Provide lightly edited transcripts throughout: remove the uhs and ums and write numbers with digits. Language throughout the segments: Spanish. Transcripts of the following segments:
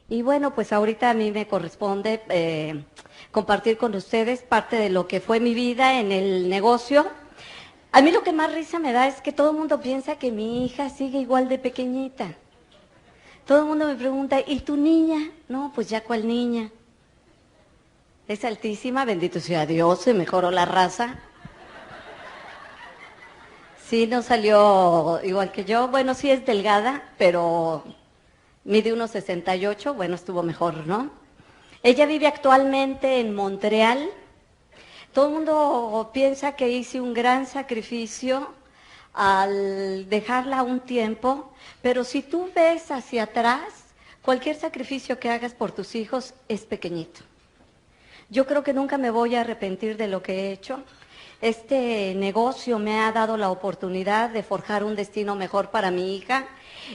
Y bueno, pues ahorita a mí me corresponde compartir con ustedes parte de lo que fue mi vida en el negocio. A mí lo que más risa me da es que todo el mundo piensa que mi hija sigue igual de pequeñita. Todo el mundo me pregunta, ¿y tu niña? No, pues ya cuál niña. Es altísima, bendito sea Dios, se mejoró la raza. Sí, no salió igual que yo. Bueno, sí es delgada, pero mide 1,68, bueno, estuvo mejor, ¿no? Ella vive actualmente en Montreal. Todo el mundo piensa que hice un gran sacrificio al dejarla un tiempo, pero si tú ves hacia atrás, cualquier sacrificio que hagas por tus hijos es pequeñito. Yo creo que nunca me voy a arrepentir de lo que he hecho. Este negocio me ha dado la oportunidad de forjar un destino mejor para mi hija.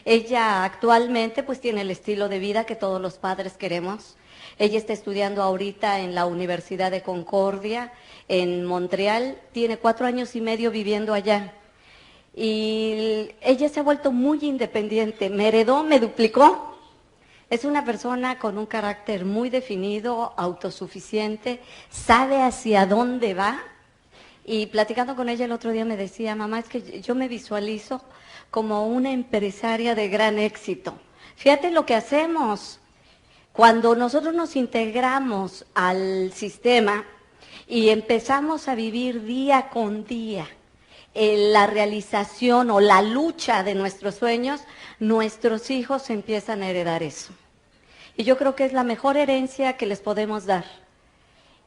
Ella actualmente pues tiene el estilo de vida que todos los padres queremos. Ella está estudiando ahorita en la Universidad de Concordia, en Montreal. Tiene 4 años y medio viviendo allá. Y ella se ha vuelto muy independiente. Me heredó, me duplicó. Es una persona con un carácter muy definido, autosuficiente, sabe hacia dónde va. Y platicando con ella el otro día me decía, mamá, es que yo me visualizo como una empresaria de gran éxito. Fíjate lo que hacemos. Cuando nosotros nos integramos al sistema y empezamos a vivir día con día la realización o la lucha de nuestros sueños, nuestros hijos empiezan a heredar eso. Y yo creo que es la mejor herencia que les podemos dar.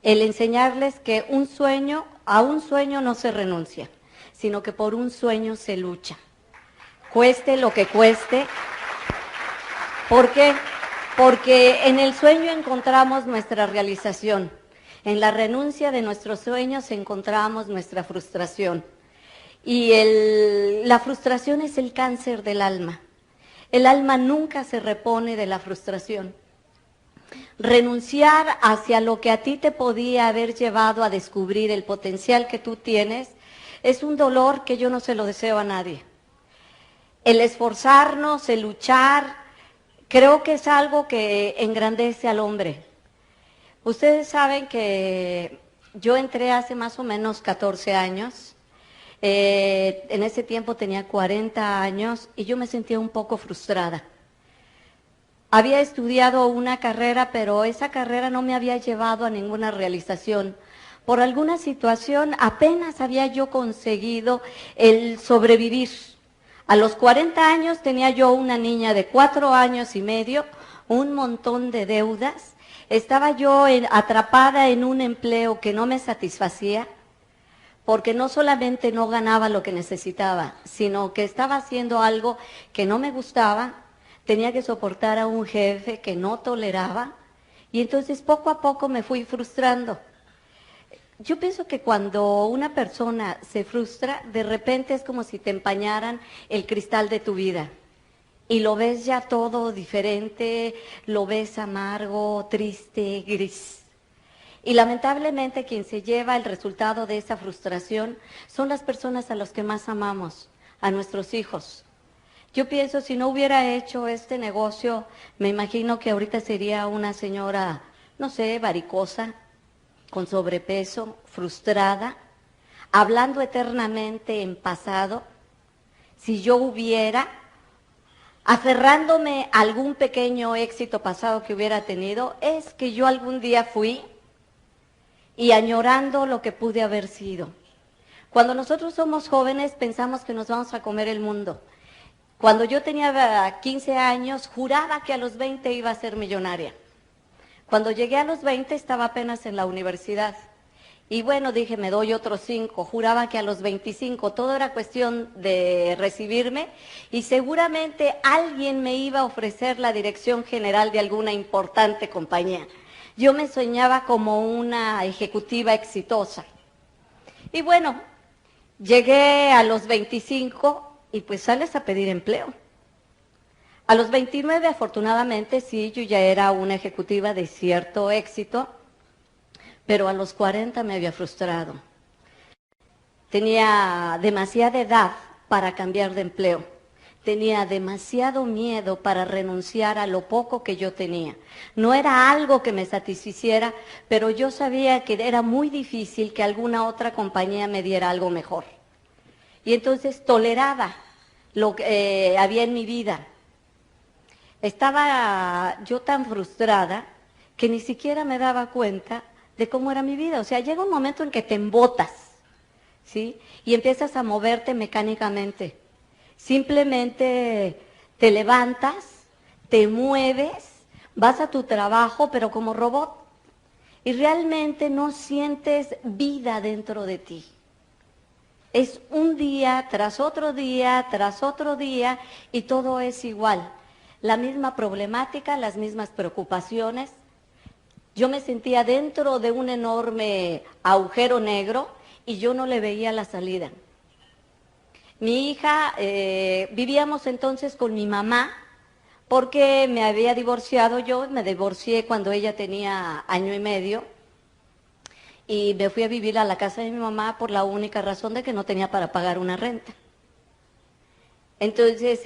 El enseñarles que a un sueño no se renuncia, sino que por un sueño se lucha. Cueste lo que cueste. ¿Por qué? Porque en el sueño encontramos nuestra realización. En la renuncia de nuestros sueños encontramos nuestra frustración. Y la frustración es el cáncer del alma. El alma nunca se repone de la frustración. Renunciar hacia lo que a ti te podía haber llevado a descubrir el potencial que tú tienes es un dolor que yo no se lo deseo a nadie. El esforzarnos, el luchar, creo que es algo que engrandece al hombre. Ustedes saben que yo entré hace más o menos 14 años. En ese tiempo tenía 40 años y yo me sentía un poco frustrada. Había estudiado una carrera, pero esa carrera no me había llevado a ninguna realización. Por alguna situación apenas había yo conseguido el sobrevivir. A los 40 años tenía yo una niña de 4 años y medio, un montón de deudas. Estaba yo atrapada en un empleo que no me satisfacía, porque no solamente no ganaba lo que necesitaba, sino que estaba haciendo algo que no me gustaba, tenía que soportar a un jefe que no toleraba, y entonces poco a poco me fui frustrando. Yo pienso que cuando una persona se frustra, de repente es como si te empañaran el cristal de tu vida, y lo ves ya todo diferente, lo ves amargo, triste, gris. Y lamentablemente quien se lleva el resultado de esa frustración son las personas a las que más amamos, a nuestros hijos. Yo pienso, si no hubiera hecho este negocio, me imagino que ahorita sería una señora, no sé, varicosa, con sobrepeso, frustrada, hablando eternamente en pasado. Si yo hubiera, aferrándome a algún pequeño éxito pasado que hubiera tenido, es que yo algún día fui y añorando lo que pude haber sido. Cuando nosotros somos jóvenes pensamos que nos vamos a comer el mundo. Cuando yo tenía 15 años, juraba que a los 20 iba a ser millonaria. Cuando llegué a los 20 estaba apenas en la universidad. Y bueno, dije, me doy otros 5. Juraba que a los 25 todo era cuestión de recibirme y seguramente alguien me iba a ofrecer la dirección general de alguna importante compañía. Yo me soñaba como una ejecutiva exitosa. Y bueno, llegué a los 25 y pues sales a pedir empleo. A los 29, afortunadamente, sí, yo ya era una ejecutiva de cierto éxito, pero a los 40 me había frustrado. Tenía demasiada edad para cambiar de empleo. tenía demasiado miedo para renunciar a lo poco que yo tenía. No era algo que me satisficiera, pero yo sabía que era muy difícil que alguna otra compañía me diera algo mejor. Y entonces toleraba lo que había en mi vida. Estaba yo tan frustrada que ni siquiera me daba cuenta de cómo era mi vida. O sea, llega un momento en que te embotas, ¿sí? Y empiezas a moverte mecánicamente. Simplemente te levantas, te mueves, vas a tu trabajo, pero como robot. Y realmente no sientes vida dentro de ti. Es un día tras otro día, tras otro día, y todo es igual. La misma problemática, las mismas preocupaciones. Yo me sentía dentro de un enorme agujero negro y yo no le veía la salida. Mi hija, vivíamos entonces con mi mamá, porque me había divorciado yo, me divorcié cuando ella tenía 1 año y medio, y me fui a vivir a la casa de mi mamá por la única razón de que no tenía para pagar una renta. Entonces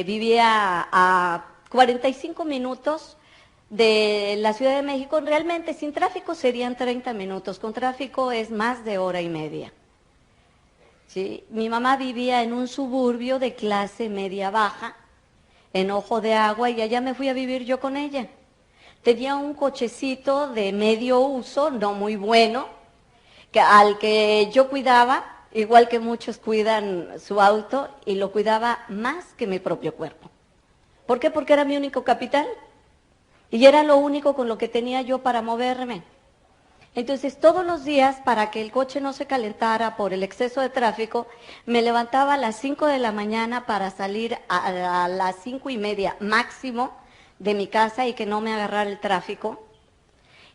vivía a 45 minutos de la Ciudad de México, realmente sin tráfico serían 30 minutos, con tráfico es más de 1 hora y media. ¿Sí? Mi mamá vivía en un suburbio de clase media-baja, en Ojo de Agua, y allá me fui a vivir yo con ella. Tenía un cochecito de medio uso, no muy bueno, al que yo cuidaba, igual que muchos cuidan su auto, y lo cuidaba más que mi propio cuerpo. ¿Por qué? Porque era mi único capital, y era lo único con lo que tenía yo para moverme. Entonces, todos los días, para que el coche no se calentara por el exceso de tráfico, me levantaba a las 5 de la mañana para salir a las 5:30 máximo de mi casa y que no me agarrara el tráfico.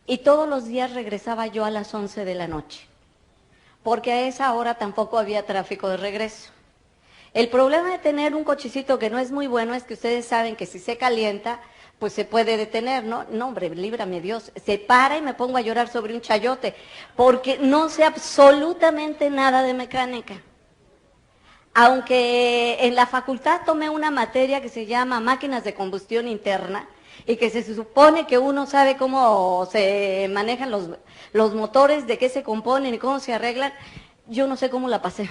Y todos los días regresaba yo a las 11 de la noche, porque a esa hora tampoco había tráfico de regreso. El problema de tener un cochecito que no es muy bueno es que ustedes saben que si se calienta, pues se puede detener, ¿no? No, hombre, líbrame Dios. Se para y me pongo a llorar sobre un chayote, porque no sé absolutamente nada de mecánica. Aunque en la facultad tomé una materia que se llama máquinas de combustión interna, y que se supone que uno sabe cómo se manejan los motores, de qué se componen y cómo se arreglan, yo no sé cómo la pasé.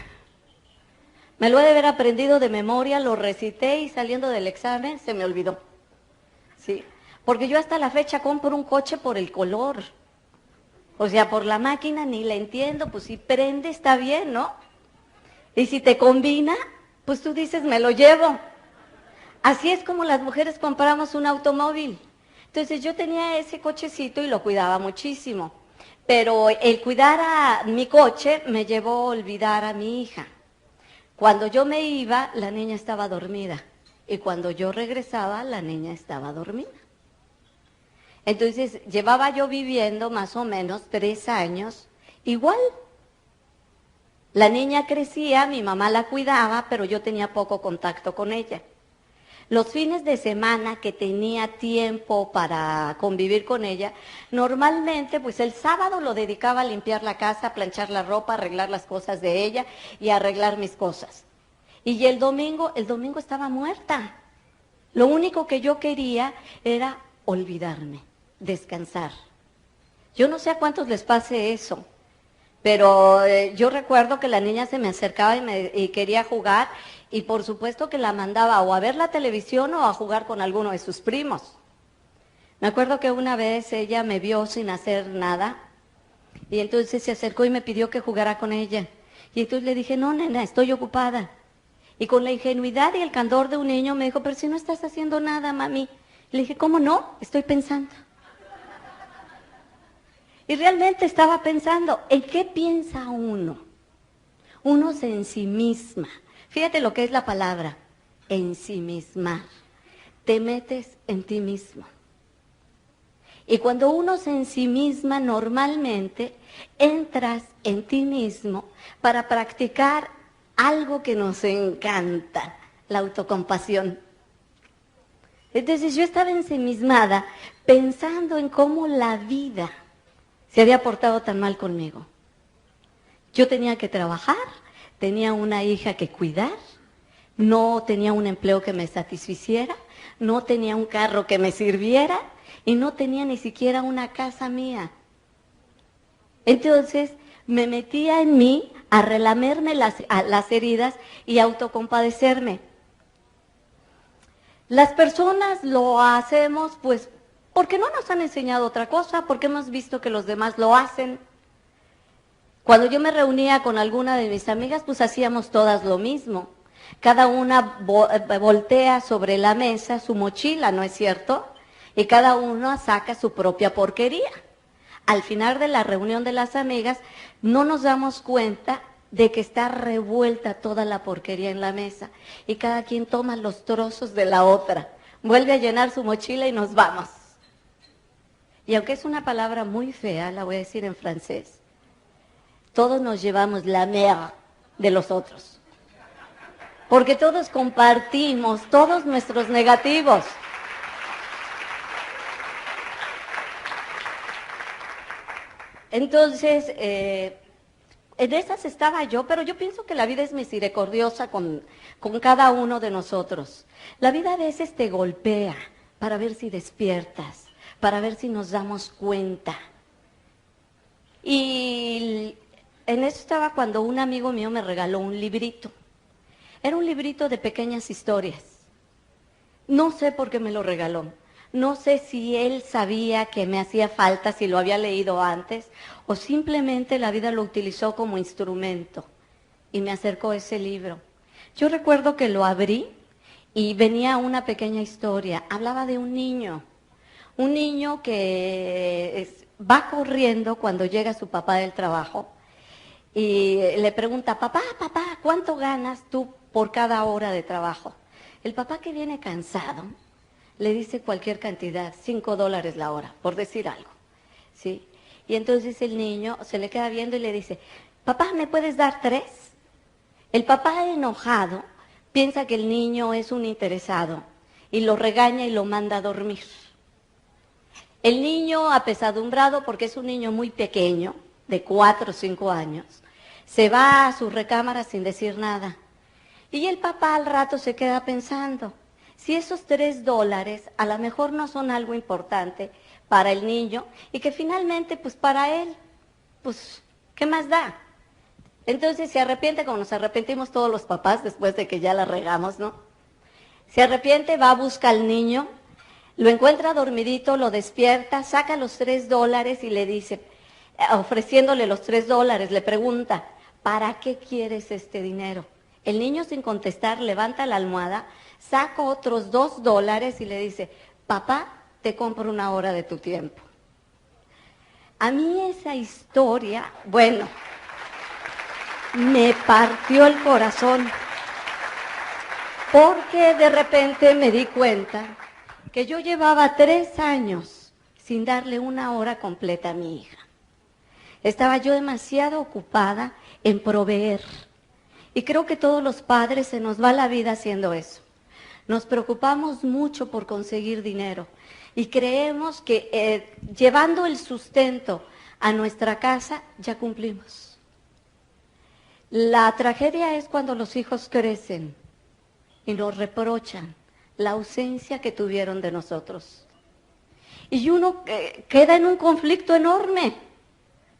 Me lo he de haber aprendido de memoria, lo recité y saliendo del examen se me olvidó. Sí, porque yo hasta la fecha compro un coche por el color. O sea, por la máquina ni la entiendo, pues si prende está bien, ¿no? Y si te combina, pues tú dices, me lo llevo. Así es como las mujeres compramos un automóvil. Entonces yo tenía ese cochecito y lo cuidaba muchísimo. Pero el cuidar a mi coche me llevó a olvidar a mi hija. Cuando yo me iba, la niña estaba dormida. Y cuando yo regresaba, la niña estaba dormida. Entonces, llevaba yo viviendo más o menos 3 años igual. La niña crecía, mi mamá la cuidaba, pero yo tenía poco contacto con ella. Los fines de semana que tenía tiempo para convivir con ella, normalmente, pues el sábado lo dedicaba a limpiar la casa, a planchar la ropa, a arreglar las cosas de ella y a arreglar mis cosas. Y el domingo estaba muerta. Lo único que yo quería era olvidarme, descansar. Yo no sé a cuántos les pase eso, pero yo recuerdo que la niña se me acercaba y quería jugar, y por supuesto que la mandaba o a ver la televisión o a jugar con alguno de sus primos. Me acuerdo que una vez ella me vio sin hacer nada, y entonces se acercó y me pidió que jugara con ella. Y entonces le dije, no, nena, estoy ocupada. Y con la ingenuidad y el candor de un niño me dijo, pero si no estás haciendo nada, mami. Le dije, ¿cómo no? Estoy pensando. Y realmente estaba pensando, ¿en qué piensa uno? Uno se ensimisma. Fíjate lo que es la palabra, ensimismar. Te metes en ti mismo. Y cuando uno se ensimisma, normalmente entras en ti mismo para practicar algo que nos encanta, la autocompasión. Entonces yo estaba ensimismada pensando en cómo la vida se había portado tan mal conmigo. Yo tenía que trabajar, tenía una hija que cuidar, no tenía un empleo que me satisficiera, no tenía un carro que me sirviera y no tenía ni siquiera una casa mía. Entonces me metía en mí a relamerme las heridas y autocompadecerme. Las personas lo hacemos pues porque no nos han enseñado otra cosa, porque hemos visto que los demás lo hacen. Cuando yo me reunía con alguna de mis amigas, pues hacíamos todas lo mismo. Cada una voltea sobre la mesa su mochila, ¿no es cierto? Y cada una saca su propia porquería. Al final de la reunión de las amigas, no nos damos cuenta de que está revuelta toda la porquería en la mesa. Y cada quien toma los trozos de la otra, vuelve a llenar su mochila y nos vamos. Y aunque es una palabra muy fea, la voy a decir en francés, todos nos llevamos la merde de los otros. Porque todos compartimos todos nuestros negativos. Entonces, en esas estaba yo, pero yo pienso que la vida es misericordiosa con cada uno de nosotros. La vida a veces te golpea para ver si despiertas, para ver si nos damos cuenta. Y en eso estaba cuando un amigo mío me regaló un librito. Era un librito de pequeñas historias. No sé por qué me lo regaló. No sé si él sabía que me hacía falta, si lo había leído antes, o simplemente la vida lo utilizó como instrumento y me acercó ese libro. Yo recuerdo que lo abrí y venía una pequeña historia. Hablaba de un niño que va corriendo cuando llega su papá del trabajo y le pregunta, papá, ¿cuánto ganas tú por cada hora de trabajo? El papá, que viene cansado, le dice cualquier cantidad, $5 la hora, por decir algo, ¿sí? Y entonces el niño se le queda viendo y le dice, papá, ¿me puedes dar 3? El papá, enojado, piensa que el niño es un interesado y lo regaña y lo manda a dormir. El niño, apesadumbrado, porque es un niño muy pequeño, de 4 o 5 años, se va a su recámara sin decir nada. Y el papá al rato se queda pensando, si esos $3 a lo mejor no son algo importante para el niño y que finalmente pues para él, pues ¿qué más da? Entonces se arrepiente, como nos arrepentimos todos los papás después de que ya la regamos, ¿no? Se arrepiente, va a buscar al niño, lo encuentra dormidito, lo despierta, saca los $3 y le dice, ofreciéndole los $3, le pregunta, ¿para qué quieres este dinero? El niño, sin contestar, levanta la almohada, saca otros $2 y le dice, papá, te compro 1 hora de tu tiempo. A mí esa historia, bueno, me partió el corazón, porque de repente me di cuenta que yo llevaba 3 años sin darle 1 hora completa a mi hija. Estaba yo demasiado ocupada en proveer. Y creo que todos los padres se nos va la vida haciendo eso. Nos preocupamos mucho por conseguir dinero y creemos que llevando el sustento a nuestra casa ya cumplimos. La tragedia es cuando los hijos crecen y nos reprochan la ausencia que tuvieron de nosotros. Y uno queda en un conflicto enorme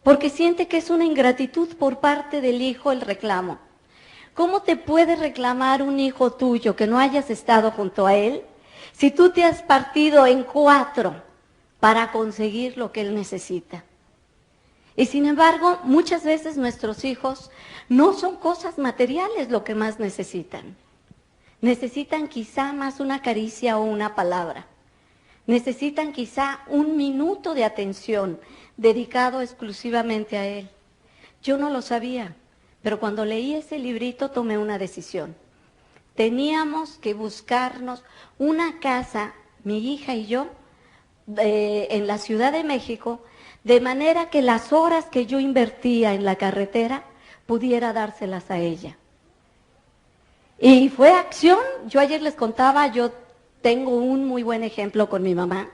porque siente que es una ingratitud por parte del hijo el reclamo. ¿Cómo te puede reclamar un hijo tuyo que no hayas estado junto a él si tú te has partido en 4 para conseguir lo que él necesita? Y sin embargo, muchas veces nuestros hijos no son cosas materiales lo que más necesitan. Necesitan quizá más una caricia o una palabra. Necesitan quizá 1 minuto de atención dedicado exclusivamente a él. Yo no lo sabía. Pero cuando leí ese librito tomé una decisión. Teníamos que buscarnos una casa, mi hija y yo, en la Ciudad de México, de manera que las horas que yo invertía en la carretera pudiera dárselas a ella. Y fue acción. Yo ayer les contaba, yo tengo un muy buen ejemplo con mi mamá.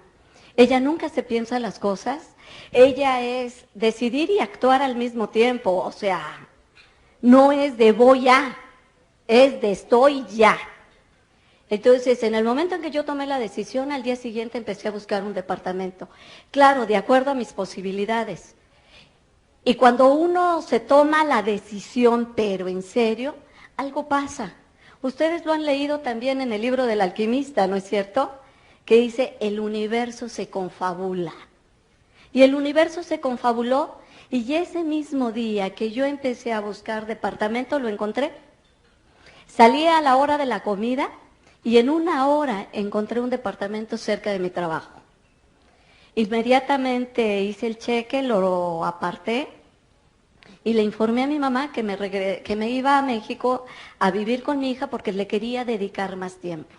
Ella nunca se piensa las cosas. Ella es decidir y actuar al mismo tiempo, o sea, no es de voy a, es de estoy ya. Entonces, en el momento en que yo tomé la decisión, al día siguiente empecé a buscar un departamento. Claro, de acuerdo a mis posibilidades. Y cuando uno se toma la decisión, pero en serio, algo pasa. Ustedes lo han leído también en el libro del alquimista, ¿no es cierto? Que dice, el universo se confabula. Y el universo se confabuló, y ese mismo día que yo empecé a buscar departamento, lo encontré. Salí a la hora de la comida, y en una hora encontré un departamento cerca de mi trabajo. Inmediatamente hice el cheque, lo aparté y le informé a mi mamá que me iba a México a vivir con mi hija porque le quería dedicar más tiempo.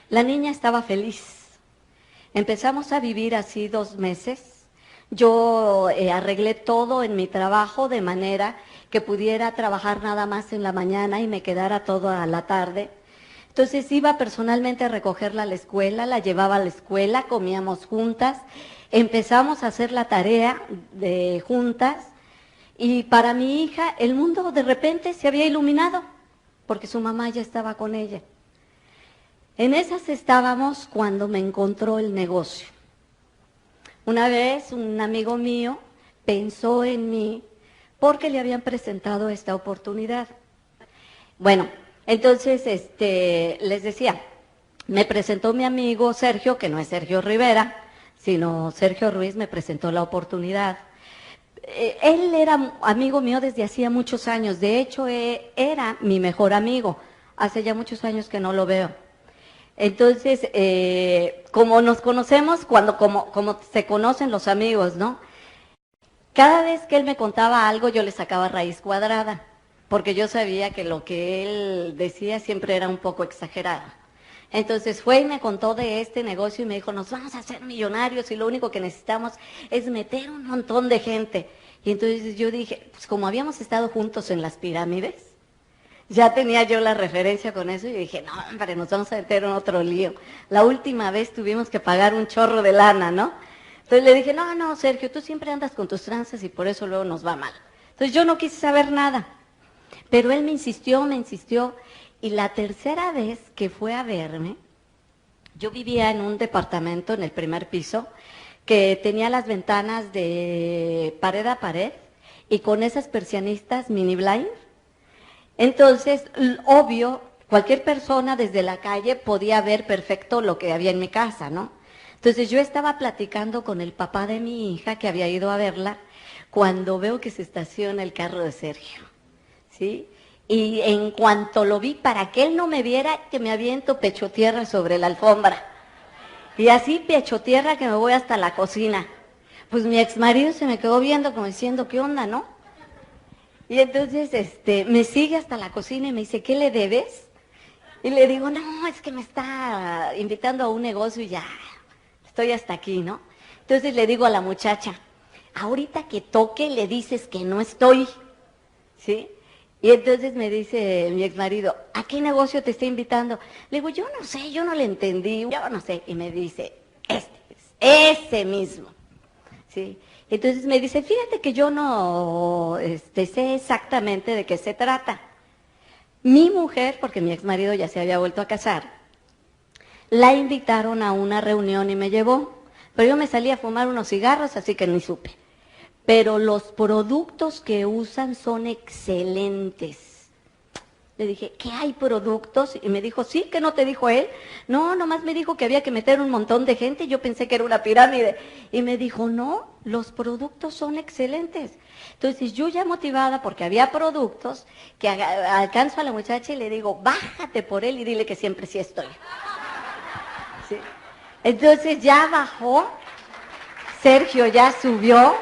La niña estaba feliz. Empezamos a vivir así 2 meses. Yo arreglé todo en mi trabajo de manera que pudiera trabajar nada más en la mañana y me quedara toda la tarde. Entonces iba personalmente a recogerla a la escuela, la llevaba a la escuela, comíamos juntas, empezamos a hacer la tarea de juntas y para mi hija el mundo de repente se había iluminado porque su mamá ya estaba con ella. En esas estábamos cuando me encontró el negocio. Una vez un amigo mío pensó en mí porque le habían presentado esta oportunidad. Bueno, entonces, les decía, me presentó mi amigo Sergio, que no es Sergio Rivera, sino Sergio Ruiz, me presentó la oportunidad. Él era amigo mío desde hacía muchos años, de hecho era mi mejor amigo, hace ya muchos años que no lo veo. Entonces, como nos conocemos, como se conocen los amigos, ¿no? Cada vez que él me contaba algo, yo le sacaba raíz cuadrada, porque yo sabía que lo que él decía siempre era un poco exagerado. Entonces fue y me contó de este negocio y me dijo, nos vamos a hacer millonarios y lo único que necesitamos es meter un montón de gente. Y entonces yo dije, pues como habíamos estado juntos en las pirámides, ya tenía yo la referencia con eso y dije, no, hombre, nos vamos a meter en otro lío. La última vez tuvimos que pagar un chorro de lana, ¿no? Entonces le dije, no, Sergio, tú siempre andas con tus tranzas y por eso luego nos va mal. Entonces yo no quise saber nada. Pero él me insistió, y la tercera vez que fue a verme, yo vivía en un departamento en el primer piso, que tenía las ventanas de pared a pared, y con esas persianistas mini blind. Entonces, obvio, cualquier persona desde la calle podía ver perfecto lo que había en mi casa, ¿no? Entonces yo estaba platicando con el papá de mi hija, que había ido a verla, cuando veo que se estaciona el carro de Sergio. ¿Sí? Y en cuanto lo vi, para que él no me viera, que me aviento pecho tierra sobre la alfombra. Y así pecho tierra que me voy hasta la cocina. Pues mi exmarido se me quedó viendo como diciendo, ¿qué onda, no? Y entonces me sigue hasta la cocina y me dice, ¿qué le debes? Y le digo, no, es que me está invitando a un negocio y ya, estoy hasta aquí, ¿no? Entonces le digo a la muchacha, ahorita que toque le dices que no estoy, ¿sí? Y entonces me dice mi exmarido, ¿a qué negocio te está invitando? Le digo, yo no sé, yo no le entendí, yo no sé. Y me dice, ese mismo. ¿Sí? Entonces me dice, fíjate que yo no sé exactamente de qué se trata. Mi mujer, porque mi exmarido ya se había vuelto a casar, la invitaron a una reunión y me llevó. Pero yo me salí a fumar unos cigarros, así que ni supe. Pero los productos que usan son excelentes. Le dije, ¿qué hay productos? Y me dijo, sí, ¿qué no te dijo él? No, nomás me dijo que había que meter un montón de gente, yo pensé que era una pirámide. Y me dijo, no, los productos son excelentes. Entonces yo ya motivada, porque había productos, que alcanzo a la muchacha y le digo, bájate por él y dile que siempre sí estoy. ¿Sí? Entonces ya bajó, Sergio ya subió.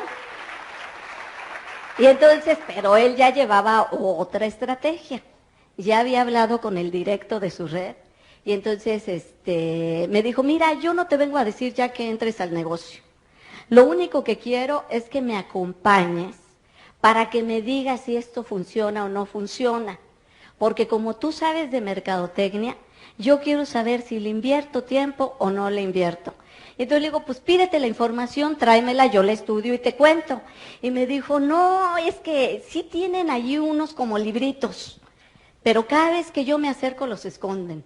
Y entonces, pero él ya llevaba otra estrategia. Ya había hablado con el directo de su red. Y entonces me dijo, mira, yo no te vengo a decir ya que entres al negocio. Lo único que quiero es que me acompañes para que me digas si esto funciona o no funciona. Porque como tú sabes de mercadotecnia, yo quiero saber si le invierto tiempo o no le invierto. Y entonces le digo, pues pídete la información, tráemela, yo la estudio y te cuento. Y me dijo, no, es que sí tienen allí unos como libritos. pero cada vez que yo me acerco los esconden.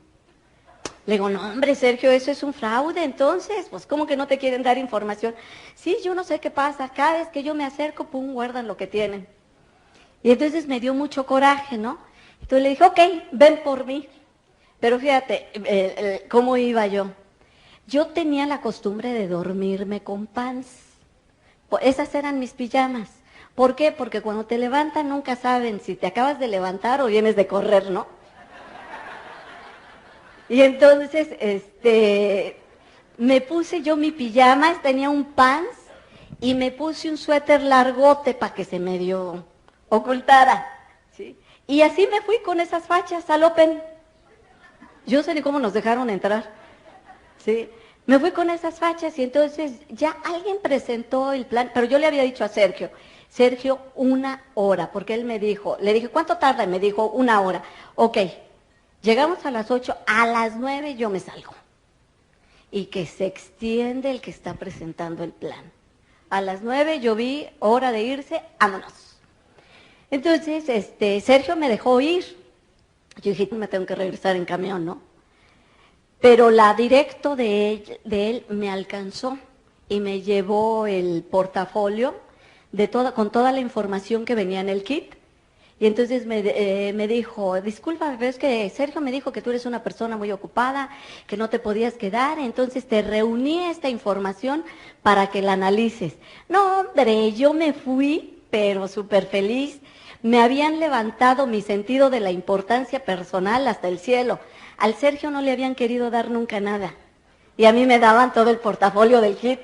Le digo, no, hombre, Sergio, eso es un fraude, entonces, pues, ¿cómo que no te quieren dar información? Sí, yo no sé qué pasa, cada vez que yo me acerco, pum, guardan lo que tienen. Y entonces me dio mucho coraje, ¿no? Entonces le dije, ok, ven por mí. Pero fíjate, ¿cómo iba yo? Yo tenía la costumbre de dormirme con pants. Esas eran mis pijamas. ¿Por qué? Porque cuando te levantan nunca saben si te acabas de levantar o vienes de correr, ¿no? Y entonces, me puse yo mi pijama, tenía un pants y me puse un suéter largote para que se medio ocultara, ¿sí? Y así me fui con esas fachas al Open. Yo no sé ni cómo nos dejaron entrar, ¿sí? Me fui con esas fachas y entonces ya alguien presentó el plan, pero yo le había dicho a Sergio, Sergio, 1 hora, porque él me dijo, le dije, ¿cuánto tarda? Y me dijo, 1 hora. Ok, llegamos a las 8, a las 9 yo me salgo. Y que se extiende el que está presentando el plan. A las 9 yo vi, hora de irse, vámonos. Entonces, Sergio me dejó ir. Yo dije, me tengo que regresar en camión, ¿no? Pero la directo de él me alcanzó y me llevó el portafolio con toda la información que venía en el kit. Y entonces me dijo, disculpa, pero es que Sergio me dijo que tú eres una persona muy ocupada, que no te podías quedar, entonces te reuní esta información para que la analices. No, hombre, yo me fui, pero súper feliz. Me habían levantado mi sentido de la importancia personal hasta el cielo. Al Sergio no le habían querido dar nunca nada. Y a mí me daban todo el portafolio del kit.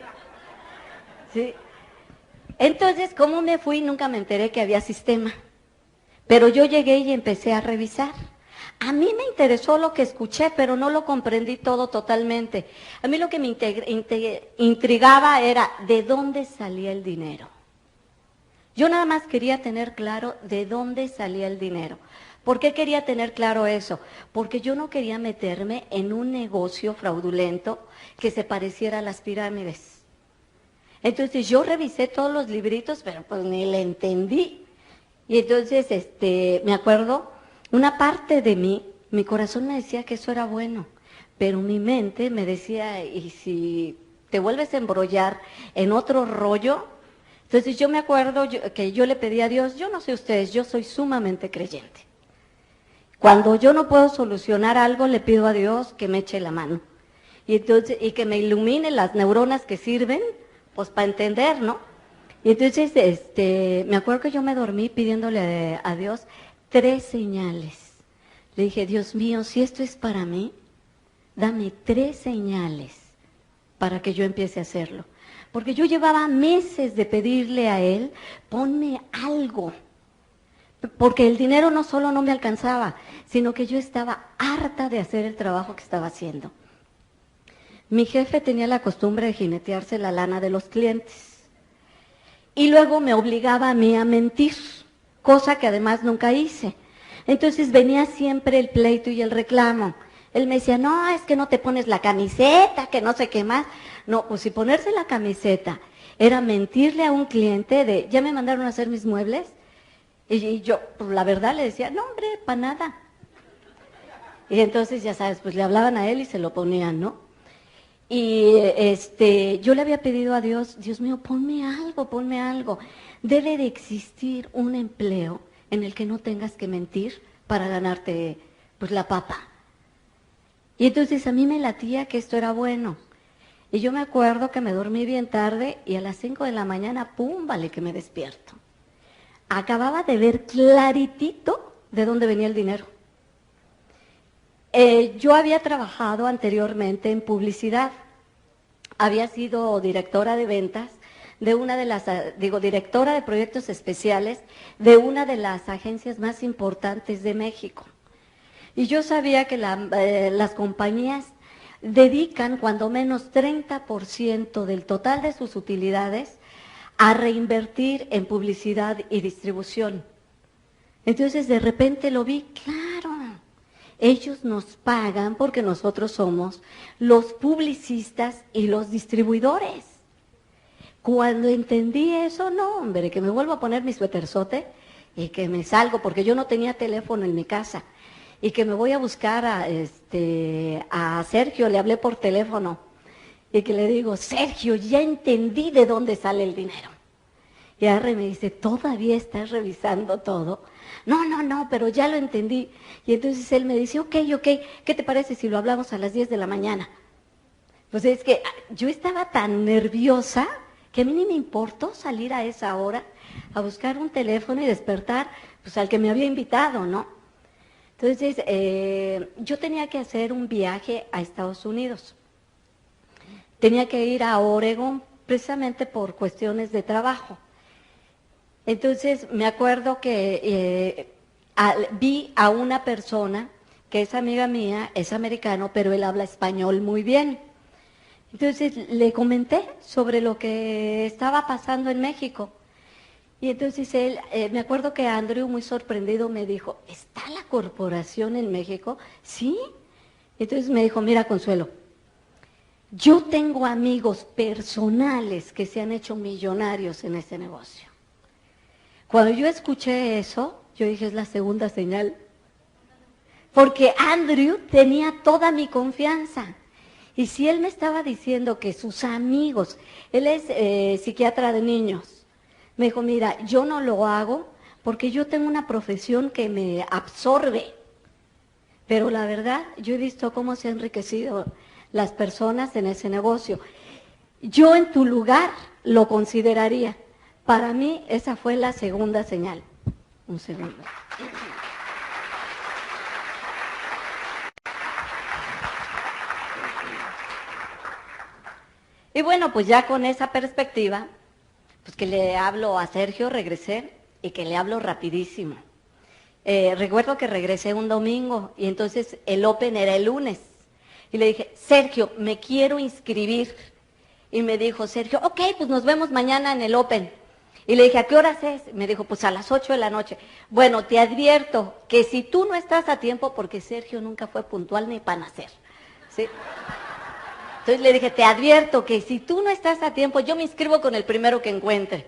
¿Sí? Entonces, ¿cómo me fui? Nunca me enteré que había sistema. Pero yo llegué y empecé a revisar. A mí me interesó lo que escuché, pero no lo comprendí todo totalmente. A mí lo que me intrigaba era de dónde salía el dinero. Yo nada más quería tener claro de dónde salía el dinero. ¿Por qué quería tener claro eso? Porque yo no quería meterme en un negocio fraudulento que se pareciera a las pirámides. Entonces yo revisé todos los libritos, pero pues ni le entendí. Y entonces, me acuerdo, una parte de mí, mi corazón me decía que eso era bueno, pero mi mente me decía, ¿y si te vuelves a embrollar en otro rollo? Entonces yo me acuerdo que yo le pedí a Dios, yo no sé ustedes, yo soy sumamente creyente. Cuando yo no puedo solucionar algo, le pido a Dios que me eche la mano. Y entonces, y que me ilumine las neuronas que sirven, pues para entender, ¿no? Y entonces, me acuerdo que yo me dormí pidiéndole a Dios 3 señales. Le dije, Dios mío, si esto es para mí, dame 3 señales para que yo empiece a hacerlo. Porque yo llevaba meses de pedirle a Él, ponme algo. Porque el dinero no solo no me alcanzaba, sino que yo estaba harta de hacer el trabajo que estaba haciendo. Mi jefe tenía la costumbre de jinetearse la lana de los clientes. Y luego me obligaba a mí a mentir, cosa que además nunca hice. Entonces venía siempre el pleito y el reclamo. Él me decía, no, es que no te pones la camiseta, que no sé qué más. No, pues si ponerse la camiseta era mentirle a un cliente de, ya me mandaron a hacer mis muebles. Y yo, pues la verdad le decía, no hombre, para nada. Y entonces, ya sabes, pues le hablaban a él y se lo ponían, ¿no? Y yo le había pedido a Dios, Dios mío, ponme algo. Debe de existir un empleo en el que no tengas que mentir para ganarte pues la papa. Y entonces a mí me latía que esto era bueno. Y yo me acuerdo que me dormí bien tarde y a las 5 de la mañana, pum, vale que me despierto. Acababa de ver claritito de dónde venía el dinero. Yo había trabajado anteriormente en publicidad. Había sido directora de ventas de una de las, directora de proyectos especiales de una de las agencias más importantes de México. Y yo sabía que las compañías dedican cuando menos 30% del total de sus utilidades a reinvertir en publicidad y distribución. Entonces de repente lo vi, claro, ellos nos pagan porque nosotros somos los publicistas y los distribuidores. Cuando entendí eso, no, hombre, que me vuelvo a poner mi suéterzote y que me salgo, porque yo no tenía teléfono en mi casa. y que me voy a buscar a Sergio, le hablé por teléfono y que le digo, Sergio, ya entendí de dónde sale el dinero. Y Arre me dice, ¿todavía estás revisando todo? No, pero ya lo entendí. Y entonces él me dice, ok, ¿qué te parece si lo hablamos a las 10 de la mañana? Pues es que yo estaba tan nerviosa que a mí ni me importó salir a esa hora a buscar un teléfono y despertar pues al que me había invitado, ¿no? Entonces, yo tenía que hacer un viaje a Estados Unidos. Tenía que ir a Oregon precisamente por cuestiones de trabajo. Entonces, me acuerdo que vi a una persona que es amiga mía, es americano, pero él habla español muy bien. Entonces, le comenté sobre lo que estaba pasando en México. Y entonces él, me acuerdo que Andrew, muy sorprendido, me dijo, ¿está la corporación en México? Sí. Entonces me dijo, mira, Consuelo, yo tengo amigos personales que se han hecho millonarios en ese negocio. Cuando yo escuché eso, yo dije, es la segunda señal. Porque Andrew tenía toda mi confianza. Y si él me estaba diciendo que sus amigos, él es psiquiatra de niños, me dijo, mira, yo no lo hago porque yo tengo una profesión que me absorbe. Pero la verdad, yo he visto cómo se han enriquecido las personas en ese negocio. Yo en tu lugar lo consideraría. Para mí esa fue la segunda señal. Un segundo. Y bueno, pues ya con esa perspectiva, pues que le hablo a Sergio, regresé, y que le hablo rapidísimo. Recuerdo que regresé un domingo y entonces el Open era el lunes. Y le dije, Sergio, me quiero inscribir. Y me dijo Sergio, ok, pues nos vemos mañana en el Open. Y le dije, ¿a qué horas es? Me dijo, pues a las 8 de la noche. Bueno, te advierto que si tú no estás a tiempo, porque Sergio nunca fue puntual ni para nacer, ¿sí? Entonces le dije, te advierto que si tú no estás a tiempo, yo me inscribo con el primero que encuentre.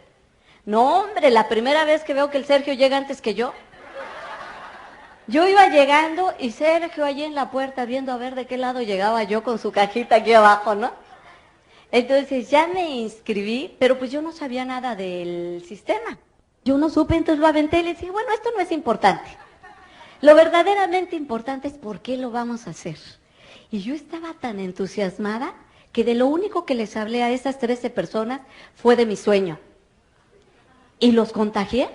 No, hombre, la primera vez que veo que el Sergio llega antes que yo. Yo iba llegando y Sergio allí en la puerta viendo a ver de qué lado llegaba yo con su cajita aquí abajo, ¿no? Entonces ya me inscribí, pero pues yo no sabía nada del sistema. Yo no supe, entonces lo aventé y le dije, bueno, esto no es importante. Lo verdaderamente importante es por qué lo vamos a hacer. Y yo estaba tan entusiasmada que de lo único que les hablé a esas 13 personas fue de mi sueño. Y los contagié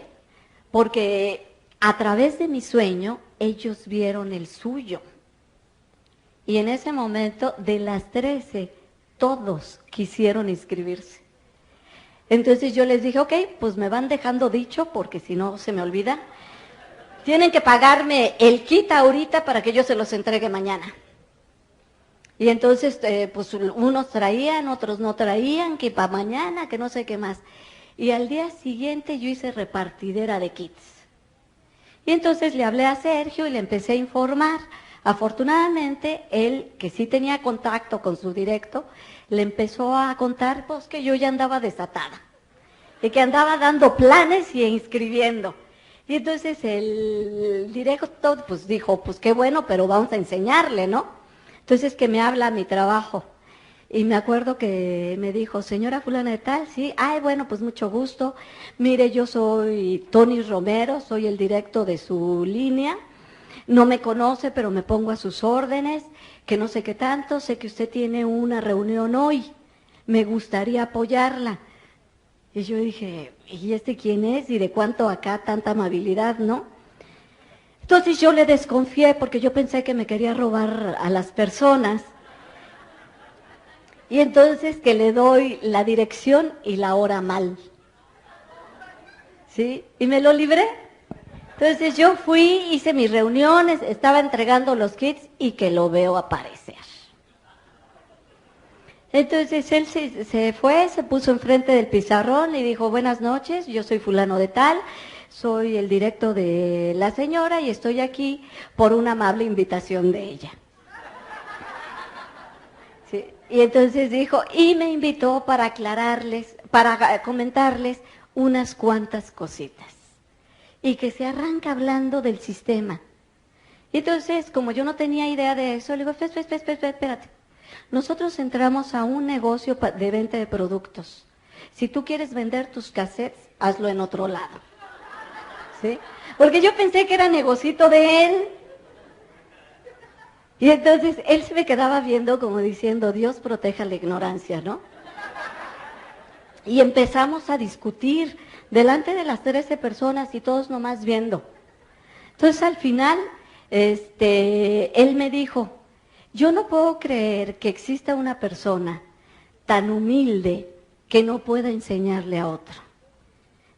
porque a través de mi sueño ellos vieron el suyo. Y en ese momento, de las 13, todos quisieron inscribirse. Entonces yo les dije, ok, pues me van dejando dicho porque si no se me olvida. Tienen que pagarme el kit ahorita para que yo se los entregue mañana. Y entonces, pues unos traían, otros no traían, que para mañana, que no sé qué más. Y al día siguiente yo hice repartidera de kits. Y entonces le hablé a Sergio y le empecé a informar. Afortunadamente, él, que sí tenía contacto con su directo, le empezó a contar pues que yo ya andaba desatada. Y que andaba dando planes y inscribiendo. Y entonces el directo pues dijo, pues qué bueno, pero vamos a enseñarle, ¿no? Entonces que me habla mi trabajo. Y me acuerdo que me dijo, señora fulana de tal, sí, ay, bueno, pues mucho gusto. Mire, yo soy Tony Romero, soy el directo de su línea. No me conoce, pero me pongo a sus órdenes, que no sé qué tanto, sé que usted tiene una reunión hoy. Me gustaría apoyarla. Y yo dije, ¿y este quién es? ¿Y de cuánto acá tanta amabilidad, no? Entonces yo le desconfié porque yo pensé que me quería robar a las personas. Y entonces que le doy la dirección y la hora mal. ¿Sí? Y me lo libré. Entonces yo fui, hice mis reuniones, estaba entregando los kits y que lo veo aparecer. Entonces él se fue, se puso enfrente del pizarrón y dijo, buenas noches, yo soy fulano de tal, soy el directo de la señora y estoy aquí por una amable invitación de ella. Sí. Y entonces dijo, y me invitó para aclararles, para comentarles unas cuantas cositas. Y que se arranca hablando del sistema. Y entonces, como yo no tenía idea de eso, le digo, espérate. Nosotros entramos a un negocio de venta de productos. Si tú quieres vender tus cassettes, hazlo en otro lado. ¿Sí? Porque yo pensé que era negocito de él. Y entonces él se me quedaba viendo como diciendo, Dios proteja la ignorancia, ¿no? Y empezamos a discutir delante de las 13 personas y todos nomás viendo. Entonces al final, él me dijo, yo no puedo creer que exista una persona tan humilde que no pueda enseñarle a otro,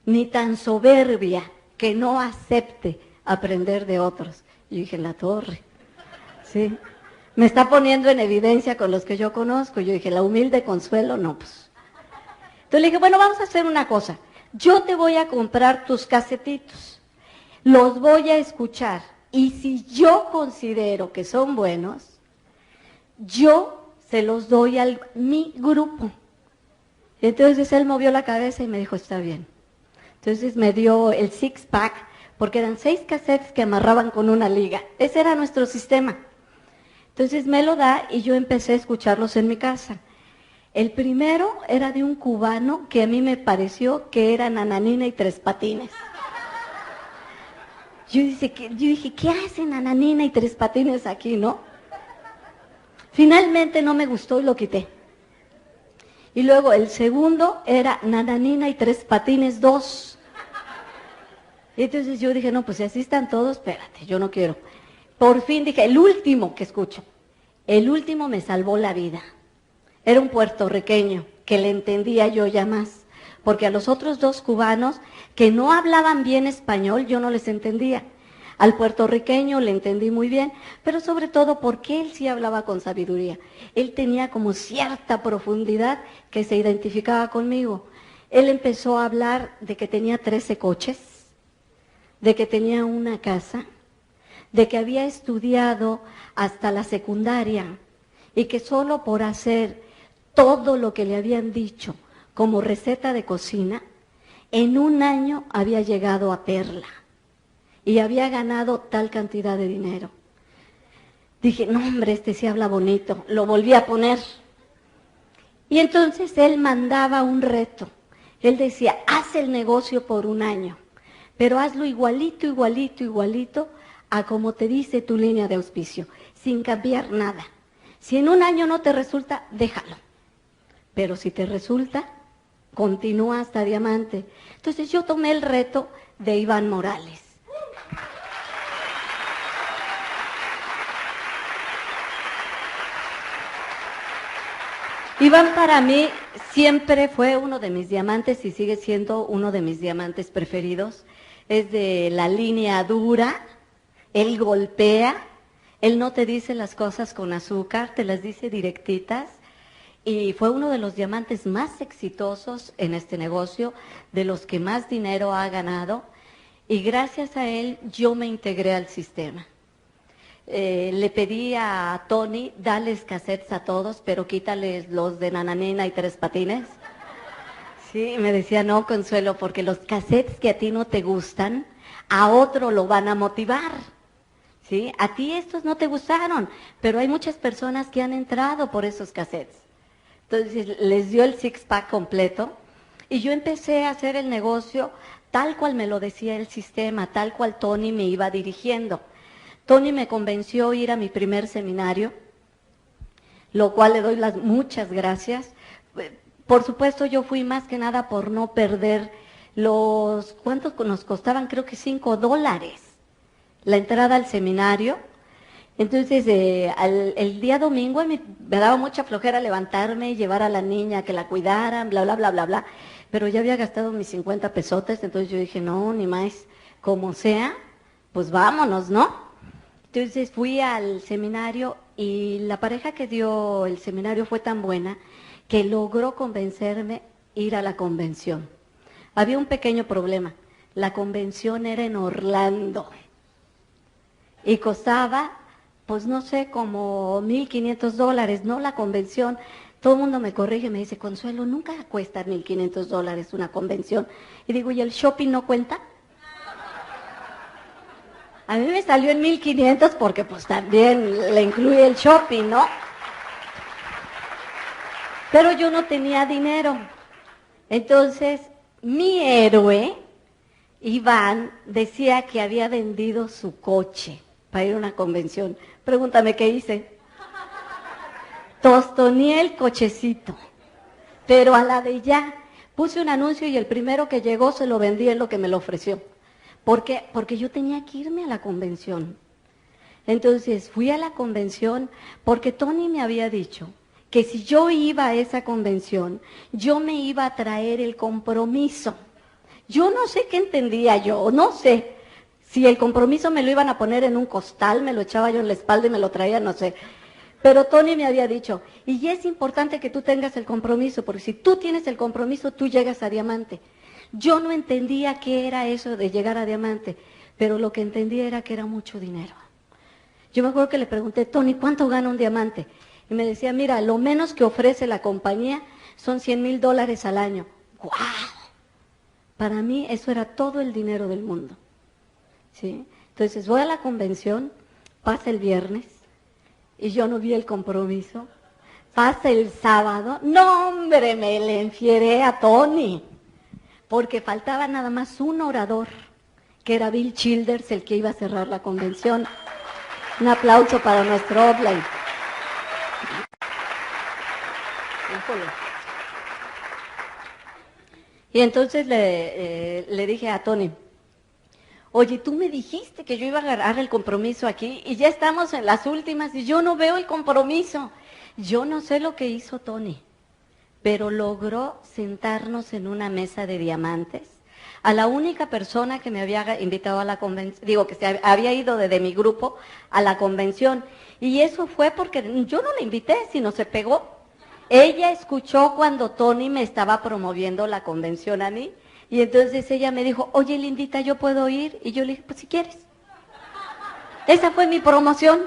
ni tan soberbia que no acepte aprender de otros. Y yo dije, la torre, ¿sí? Me está poniendo en evidencia con los que yo conozco. Yo dije, la humilde Consuelo, no, pues. Entonces le dije, bueno, vamos a hacer una cosa. Yo te voy a comprar tus casetitos, los voy a escuchar, y si yo considero que son buenos, yo se los doy a mi grupo. Entonces él movió la cabeza y me dijo, está bien. Entonces me dio el six-pack, porque eran 6 cassettes que amarraban con una liga. Ese era nuestro sistema. Entonces me lo da y yo empecé a escucharlos en mi casa. El primero era de un cubano que a mí me pareció que era Nananina y Tres Patines. Yo dije, ¿qué hacen Nananina y Tres Patines aquí, no? Finalmente no me gustó y lo quité. Y luego el segundo era Nananina y Tres Patines 2. Y entonces yo dije, no, pues si así están todos, espérate, yo no quiero. Por fin dije, el último que escucho. El último me salvó la vida. Era un puertorriqueño que le entendía yo ya más. Porque a los otros 2 cubanos que no hablaban bien español, yo no les entendía. Al puertorriqueño le entendí muy bien, pero sobre todo porque él sí hablaba con sabiduría. Él tenía como cierta profundidad que se identificaba conmigo. Él empezó a hablar de que tenía 13 coches, de que tenía una casa, de que había estudiado hasta la secundaria y que solo por hacer todo lo que le habían dicho como receta de cocina, en un año había llegado a Perla y había ganado tal cantidad de dinero. Dije, no hombre, este sí habla bonito, lo volví a poner. Y entonces él mandaba un reto. Él decía, haz el negocio por un año, pero hazlo igualito a como te dice tu línea de auspicio, sin cambiar nada. Si en un año no te resulta, déjalo. Pero si te resulta, continúa hasta diamante. Entonces yo tomé el reto de Iván Morales. Iván para mí siempre fue uno de mis diamantes y sigue siendo uno de mis diamantes preferidos. Es de la línea dura, él golpea, él no te dice las cosas con azúcar, te las dice directitas. Y fue uno de los diamantes más exitosos en este negocio, de los que más dinero ha ganado. Y gracias a él yo me integré al sistema. Le pedí a Tony, dales cassettes a todos, pero quítales los de Nananina y Tres Patines. Sí, me decía, no, Consuelo, porque los cassettes que a ti no te gustan, a otro lo van a motivar. ¿Sí? A ti estos no te gustaron, pero hay muchas personas que han entrado por esos cassettes. Entonces les dio el six-pack completo y yo empecé a hacer el negocio tal cual me lo decía el sistema, tal cual Tony me iba dirigiendo. Tony me convenció a ir a mi primer seminario, lo cual le doy las muchas gracias. Por supuesto yo fui más que nada por no perder ¿cuántos nos costaban? Creo que $5 la entrada al seminario. Entonces, el día domingo me daba mucha flojera levantarme y llevar a la niña, que la cuidaran, bla, bla, bla, bla, bla. Pero ya había gastado mis 50 pesotes, entonces yo dije, no, ni más, como sea, pues vámonos, ¿no? Entonces fui al seminario y la pareja que dio el seminario fue tan buena que logró convencerme ir a la convención. Había un pequeño problema, la convención era en Orlando y costaba, pues no sé, como $1,500, ¿no? La convención. Todo el mundo me corrige y me dice, Consuelo, nunca cuesta $1,500 una convención. Y digo, ¿y el shopping no cuenta? A mí me salió en 1,500 porque pues también le incluye el shopping, ¿no? Pero yo no tenía dinero. Entonces, mi héroe, Iván, decía que había vendido su coche para ir a una convención. Pregúntame qué hice. Tostoneé el cochecito, pero a la de ya. Puse un anuncio y el primero que llegó se lo vendí en lo que me lo ofreció. ¿Por qué? Porque yo tenía que irme a la convención. Entonces fui a la convención porque Tony me había dicho que si yo iba a esa convención, yo me iba a traer el compromiso. Yo no sé qué entendía yo, no sé. Si el compromiso me lo iban a poner en un costal, me lo echaba yo en la espalda y me lo traía, no sé. Pero Tony me había dicho, y es importante que tú tengas el compromiso, porque si tú tienes el compromiso, tú llegas a diamante. Yo no entendía qué era eso de llegar a diamante, pero lo que entendía era que era mucho dinero. Yo me acuerdo que le pregunté, Tony, ¿cuánto gana un diamante? Y me decía, mira, lo menos que ofrece la compañía son $100,000 al año. ¡Guau! Para mí eso era todo el dinero del mundo. ¿Sí? Entonces voy a la convención, pasa el viernes, y yo no vi el compromiso. Pasa el sábado, no hombre, me le enfieré a Tony, porque faltaba nada más un orador, que era Bill Childers, el que iba a cerrar la convención. Un aplauso para nuestro offline. Y entonces le dije a Tony, oye, tú me dijiste que yo iba a agarrar el compromiso aquí y ya estamos en las últimas y yo no veo el compromiso. Yo no sé lo que hizo Tony, pero logró sentarnos en una mesa de diamantes. A la única persona que me había invitado a la convención, digo que se había ido de mi grupo a la convención. Y eso fue porque yo no la invité, sino se pegó. Ella escuchó cuando Tony me estaba promoviendo la convención a mí. Y entonces ella me dijo, oye Lindita, ¿yo puedo ir? Y yo le dije, pues si quieres. Esa fue mi promoción.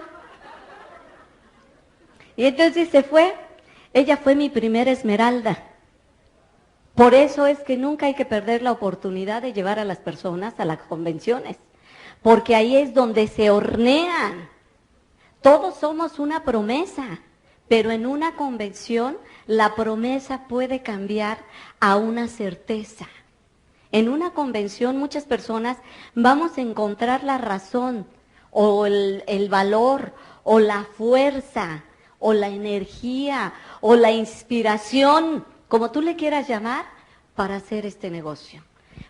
Y entonces se fue. Ella fue mi primera esmeralda. Por eso es que nunca hay que perder la oportunidad de llevar a las personas a las convenciones. Porque ahí es donde se hornean. Todos somos una promesa. Pero en una convención la promesa puede cambiar a una certeza. En una convención muchas personas vamos a encontrar la razón o el valor o la fuerza o la energía o la inspiración, como tú le quieras llamar, para hacer este negocio,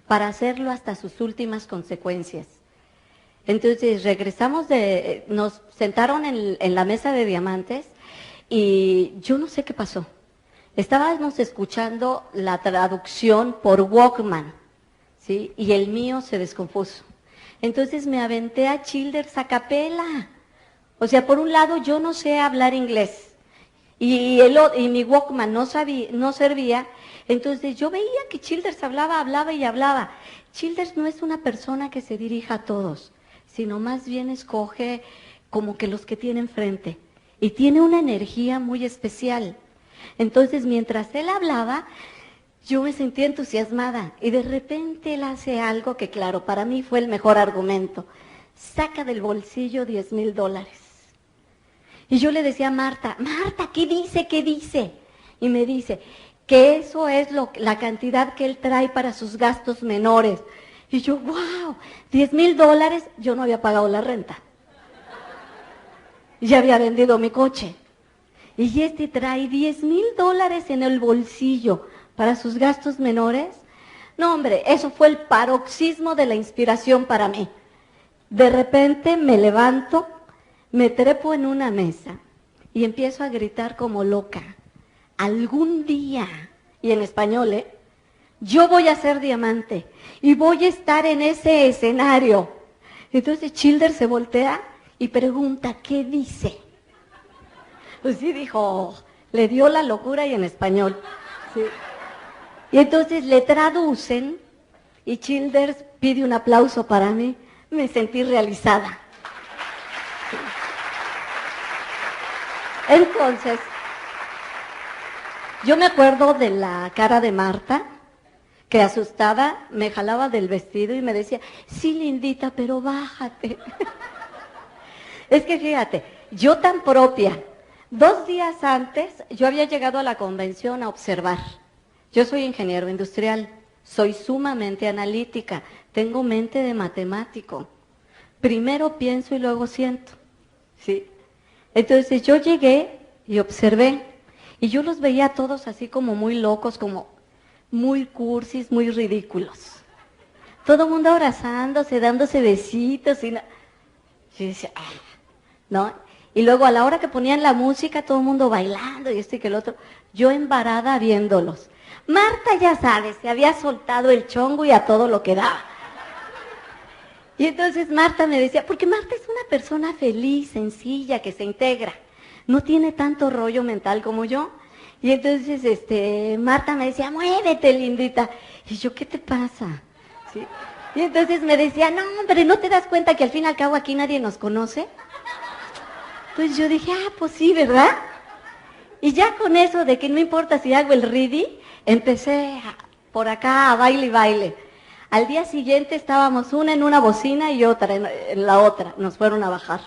para hacerlo hasta sus últimas consecuencias. Entonces regresamos nos sentaron en la mesa de diamantes y yo no sé qué pasó. Estábamos escuchando la traducción por Walkman. ¿Sí? Y el mío se descompuso. Entonces me aventé a Childers a capela. O sea, por un lado yo no sé hablar inglés y mi Walkman no servía. Entonces yo veía que Childers hablaba y hablaba. Childers no es una persona que se dirija a todos, sino más bien escoge como que los que tiene enfrente. Y tiene una energía muy especial. Entonces mientras él hablaba, yo me sentí entusiasmada y de repente él hace algo que, claro, para mí fue el mejor argumento. Saca del bolsillo $10,000. Y yo le decía a Marta, Marta, ¿qué dice? ¿Qué dice? Y me dice que eso es la cantidad que él trae para sus gastos menores. Y yo, wow, $10,000, yo no había pagado la renta. Ya había vendido mi coche. Y este trae $10,000 en el bolsillo para sus gastos menores. No, hombre, eso fue el paroxismo de la inspiración para mí. De repente me levanto, me trepo en una mesa y empiezo a gritar como loca. Algún día, y en español, yo voy a ser diamante y voy a estar en ese escenario. Entonces Childers se voltea y pregunta, ¿qué dice? Pues sí, dijo, le dio la locura y en español. Sí. Y entonces le traducen y Childers pide un aplauso para mí. Me sentí realizada. Entonces, yo me acuerdo de la cara de Marta, que asustada me jalaba del vestido y me decía, sí, lindita, pero bájate. Es que fíjate, yo tan propia, 2 días antes yo había llegado a la convención a observar. Yo soy ingeniero industrial, soy sumamente analítica, tengo mente de matemático. Primero pienso y luego siento, ¿sí? Entonces yo llegué y observé, y yo los veía a todos así como muy locos, como muy cursis, muy ridículos. Todo el mundo abrazándose, dándose besitos, y yo decía, ah, ¿no? Y luego a la hora que ponían la música, todo el mundo bailando y esto y que el otro, yo embarada viéndolos. Marta, ya sabes, se había soltado el chongo y a todo lo que daba. Y entonces Marta me decía, porque Marta es una persona feliz, sencilla, que se integra, no tiene tanto rollo mental como yo. Y entonces Marta me decía, muévete, lindita. Y yo, ¿qué te pasa? ¿Sí? Y entonces me decía, no, hombre, ¿no te das cuenta que al fin y al cabo aquí nadie nos conoce? Entonces yo dije, ah, pues sí, ¿verdad? Y ya con eso de que no importa si hago el ready, empecé por acá a baile y baile. Al día siguiente estábamos una en una bocina y otra en la otra. Nos fueron a bajar.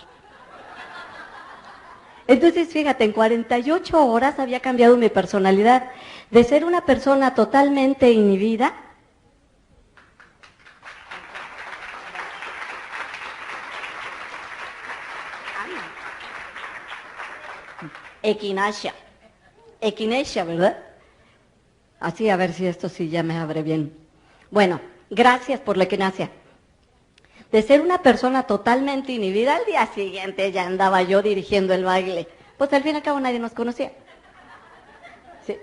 Entonces, fíjate, en 48 horas había cambiado mi personalidad. De ser una persona totalmente inhibida, equinacia, ¿verdad? Así, a ver si esto sí ya me abre bien. Bueno, gracias por la equinacia. De ser una persona totalmente inhibida, al día siguiente ya andaba yo dirigiendo el baile. Pues al fin y al cabo nadie nos conocía. ¿Sí?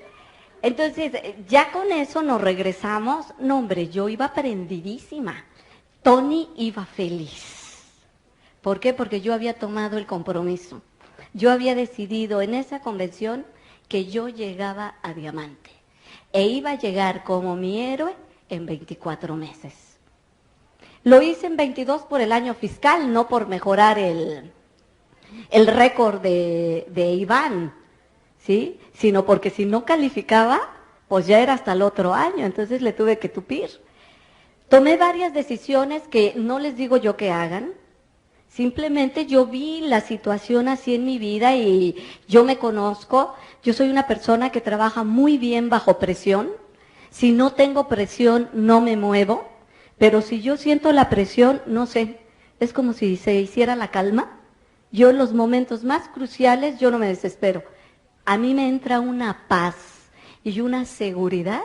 Entonces, ya con eso nos regresamos. No, hombre, yo iba prendidísima. Tony iba feliz. ¿Por qué? Porque yo había tomado el compromiso. Yo había decidido en esa convención que yo llegaba a diamante. E iba a llegar como mi héroe en 24 meses. Lo hice en 22 por el año fiscal, no por mejorar el récord de Iván, ¿sí? Sino porque si no calificaba, pues ya era hasta el otro año, entonces le tuve que tupir. Tomé varias decisiones que no les digo yo que hagan, simplemente yo vi la situación así en mi vida y yo me conozco, yo soy una persona que trabaja muy bien bajo presión, si no tengo presión no me muevo, pero si yo siento la presión, no sé, es como si se hiciera la calma. Yo en los momentos más cruciales, yo no me desespero. A mí me entra una paz y una seguridad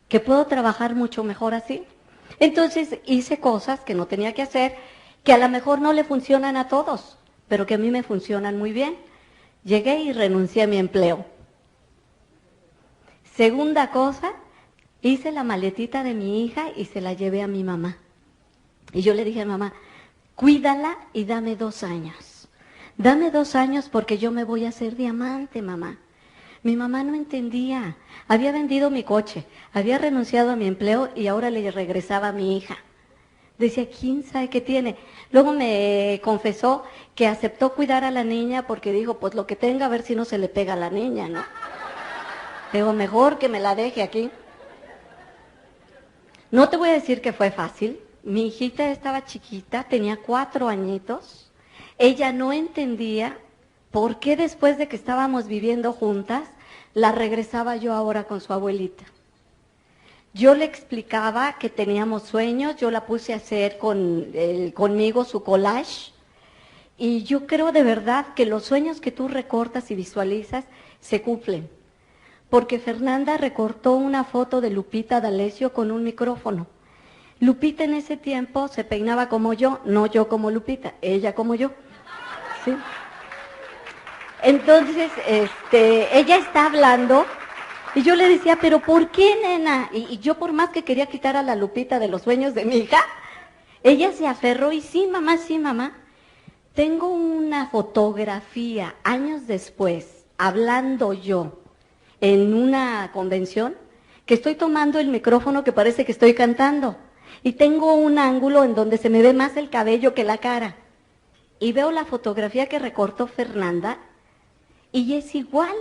que puedo trabajar mucho mejor así. Entonces hice cosas que no tenía que hacer, que a lo mejor no le funcionan a todos, pero que a mí me funcionan muy bien. Llegué y renuncié a mi empleo. Segunda cosa, hice la maletita de mi hija y se la llevé a mi mamá. Y yo le dije a mamá, cuídala y dame 2 años. Dame 2 años porque yo me voy a hacer diamante, mamá. Mi mamá no entendía. Había vendido mi coche, había renunciado a mi empleo y ahora le regresaba a mi hija. Decía, ¿quién sabe qué tiene? Luego me confesó que aceptó cuidar a la niña porque dijo, pues lo que tenga, a ver si no se le pega a la niña, ¿no? Digo, mejor que me la deje aquí. No te voy a decir que fue fácil. Mi hijita estaba chiquita, tenía 4 añitos. Ella no entendía por qué después de que estábamos viviendo juntas, la regresaba yo ahora con su abuelita. Yo le explicaba que teníamos sueños, yo la puse a hacer conmigo su collage. Y yo creo de verdad que los sueños que tú recortas y visualizas se cumplen. Porque Fernanda recortó una foto de Lupita D'Alessio con un micrófono. Lupita en ese tiempo se peinaba como yo, no yo como Lupita, ella como yo. ¿Sí? Entonces, ella está hablando y yo le decía, pero ¿por qué, nena? Y yo por más que quería quitar a la Lupita de los sueños de mi hija, ella se aferró y sí, mamá, sí, mamá. Tengo una fotografía años después, hablando yo en una convención, que estoy tomando el micrófono que parece que estoy cantando. Y tengo un ángulo en donde se me ve más el cabello que la cara. Y veo la fotografía que recortó Fernanda y es igual.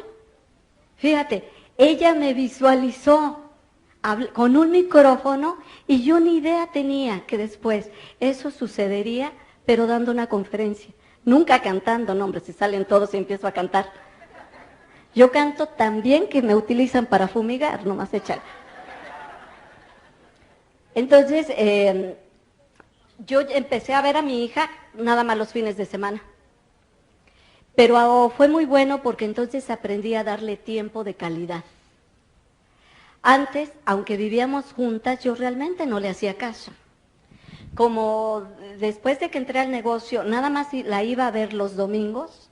Fíjate, ella me visualizó con un micrófono y yo ni idea tenía que después eso sucedería, pero dando una conferencia. Nunca cantando, no hombre, si salen todos y empiezo a cantar. Yo canto tan bien que me utilizan para fumigar, nomás echar. Entonces, yo empecé a ver a mi hija nada más los fines de semana. Pero fue muy bueno porque entonces aprendí a darle tiempo de calidad. Antes, aunque vivíamos juntas, yo realmente no le hacía caso. Como después de que entré al negocio, nada más la iba a ver los domingos,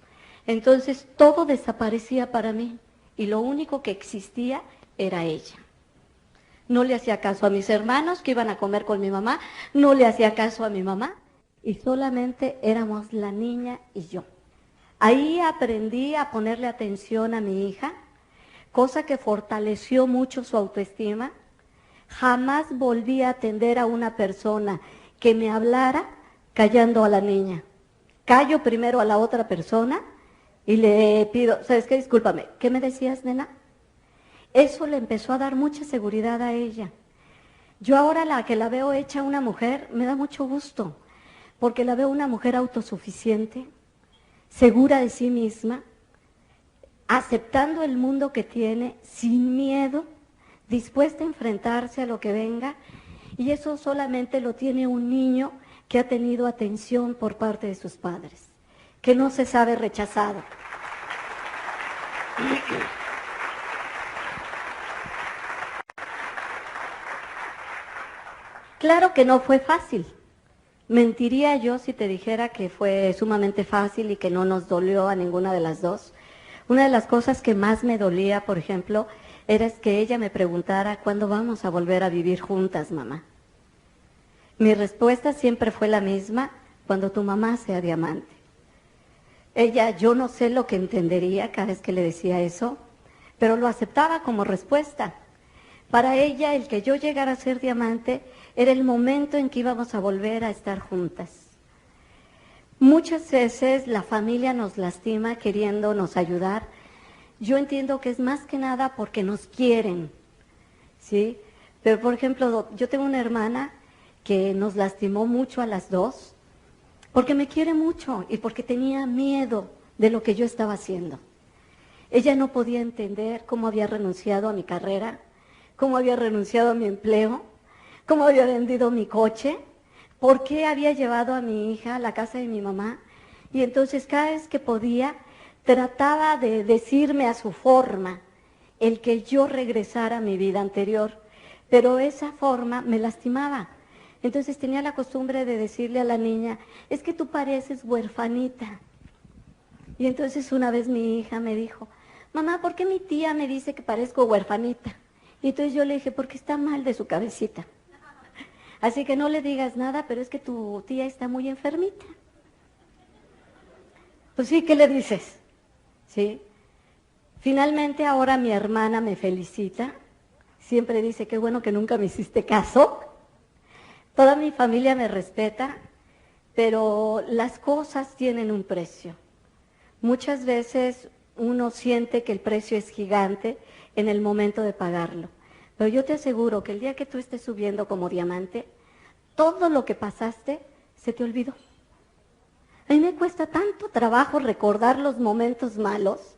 entonces todo desaparecía para mí y lo único que existía era ella. No le hacía caso a mis hermanos que iban a comer con mi mamá, no le hacía caso a mi mamá y solamente éramos la niña y yo. Ahí aprendí a ponerle atención a mi hija, cosa que fortaleció mucho su autoestima. Jamás volví a atender a una persona que me hablara callando a la niña. Callo primero a la otra persona y le pido, ¿sabes qué? Discúlpame, ¿qué me decías, nena? Eso le empezó a dar mucha seguridad a ella. Yo ahora la que la veo hecha una mujer, me da mucho gusto, porque la veo una mujer autosuficiente, segura de sí misma, aceptando el mundo que tiene, sin miedo, dispuesta a enfrentarse a lo que venga, y eso solamente lo tiene un niño que ha tenido atención por parte de sus padres, que no se sabe rechazado. Claro que no fue fácil. Mentiría yo si te dijera que fue sumamente fácil y que no nos dolió a ninguna de las dos. Una de las cosas que más me dolía, por ejemplo, era que ella me preguntara, ¿cuándo vamos a volver a vivir juntas, mamá? Mi respuesta siempre fue la misma, cuando tu mamá sea diamante. Ella, yo no sé lo que entendería cada vez que le decía eso, pero lo aceptaba como respuesta. Para ella, el que yo llegara a ser diamante era el momento en que íbamos a volver a estar juntas. Muchas veces la familia nos lastima queriéndonos ayudar. Yo entiendo que es más que nada porque nos quieren, ¿sí? Pero, por ejemplo, yo tengo una hermana que nos lastimó mucho a las dos, porque me quiere mucho y porque tenía miedo de lo que yo estaba haciendo. Ella no podía entender cómo había renunciado a mi carrera, cómo había renunciado a mi empleo, cómo había vendido mi coche, por qué había llevado a mi hija a la casa de mi mamá. Y entonces cada vez que podía, trataba de decirme a su forma el que yo regresara a mi vida anterior. Pero esa forma me lastimaba. Entonces tenía la costumbre de decirle a la niña, es que tú pareces huerfanita. Y entonces una vez mi hija me dijo, mamá, ¿por qué mi tía me dice que parezco huerfanita? Y entonces yo le dije, porque está mal de su cabecita. Así que no le digas nada, pero es que tu tía está muy enfermita. Pues sí, ¿qué le dices? ¿Sí? Finalmente ahora mi hermana me felicita. Siempre dice, qué bueno que nunca me hiciste caso. Toda mi familia me respeta, pero las cosas tienen un precio. Muchas veces uno siente que el precio es gigante en el momento de pagarlo. Pero yo te aseguro que el día que tú estés subiendo como diamante, todo lo que pasaste se te olvidó. A mí me cuesta tanto trabajo recordar los momentos malos,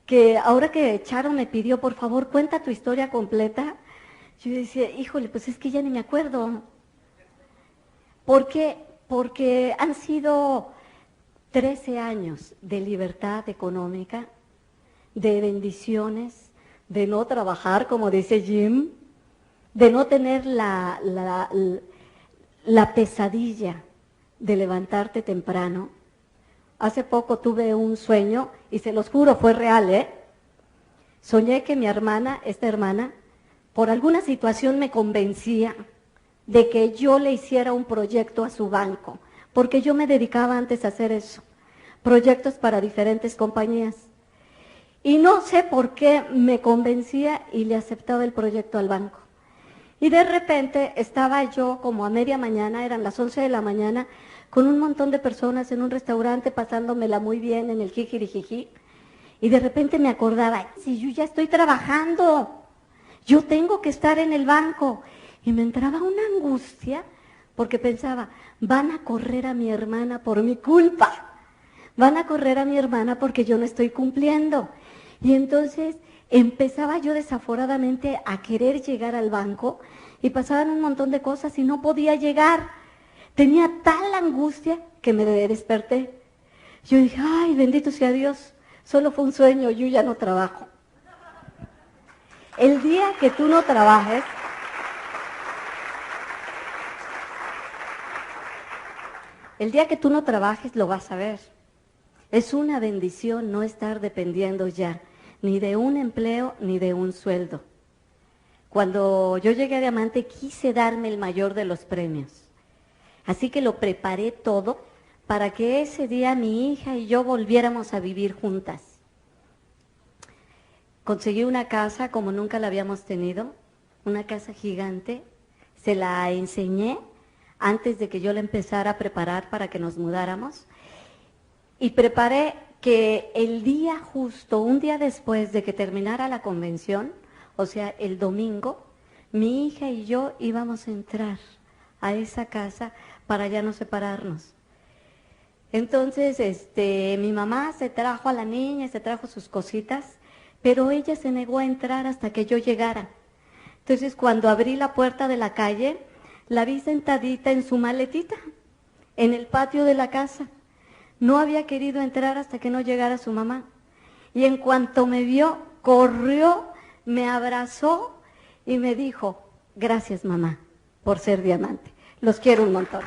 que ahora que Charo me pidió, por favor, cuenta tu historia completa, yo decía, híjole, pues es que ya ni me acuerdo. ¿Por qué? Porque han sido 13 años de libertad económica, de bendiciones, de no trabajar, como dice Jim, de no tener la pesadilla de levantarte temprano. Hace poco tuve un sueño, y se los juro, fue real, ¿eh? Soñé que mi hermana, esta hermana, por alguna situación me convencía de que yo le hiciera un proyecto a su banco, porque yo me dedicaba antes a hacer eso, proyectos para diferentes compañías. Y no sé por qué me convencía y le aceptaba el proyecto al banco. Y de repente estaba yo como a media mañana, eran las 11 de la mañana, con un montón de personas en un restaurante pasándomela muy bien en el jijirijiji. Y de repente me acordaba, si yo ya estoy trabajando, yo tengo que estar en el banco. Y me entraba una angustia porque pensaba, van a correr a mi hermana por mi culpa. Van a correr a mi hermana porque yo no estoy cumpliendo. Y entonces empezaba yo desaforadamente a querer llegar al banco y pasaban un montón de cosas y no podía llegar. Tenía tal angustia que me desperté. Yo dije, ay, bendito sea Dios, solo fue un sueño, yo ya no trabajo. El día que tú no trabajes, lo vas a ver. Es una bendición no estar dependiendo ya ni de un empleo ni de un sueldo. Cuando yo llegué a Diamante quise darme el mayor de los premios. Así que lo preparé todo para que ese día mi hija y yo volviéramos a vivir juntas. Conseguí una casa como nunca la habíamos tenido, una casa gigante. Se la enseñé antes de que yo la empezara a preparar para que nos mudáramos. Y preparé que el día justo, un día después de que terminara la convención, o sea, el domingo, mi hija y yo íbamos a entrar a esa casa para ya no separarnos. Entonces, mi mamá se trajo a la niña, se trajo sus cositas, pero ella se negó a entrar hasta que yo llegara. Entonces, cuando abrí la puerta de la calle, la vi sentadita en su maletita, en el patio de la casa. No había querido entrar hasta que no llegara su mamá. Y en cuanto me vio, corrió, me abrazó y me dijo, gracias mamá por ser Diamante. Los quiero un montón.